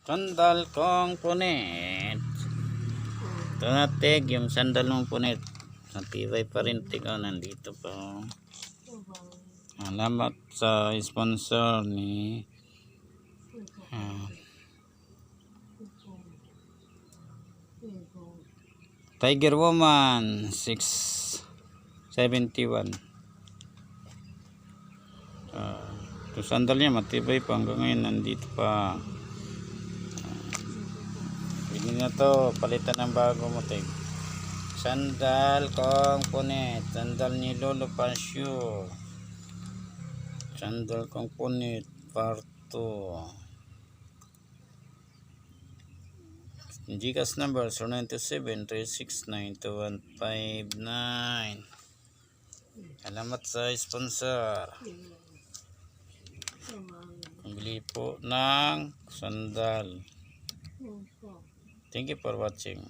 Sandal kong punit. Ito na tig, yung sandal mong punit. Natibay pa rin tig. Oh, nandito pa. Salamat sa sponsor ni Tiger Woman 671. Ito sandal niya matibay pa hanggang ngayon nandito pa. Pili na to, palitan ng bago mo tig. Sandal kong punit, sandal ni Lolo Pancio. Sandal kong punit part 2. GCash number 0927-369-2159. Salamat sa sponsor. Pambili po ng sandal. Thank you for watching.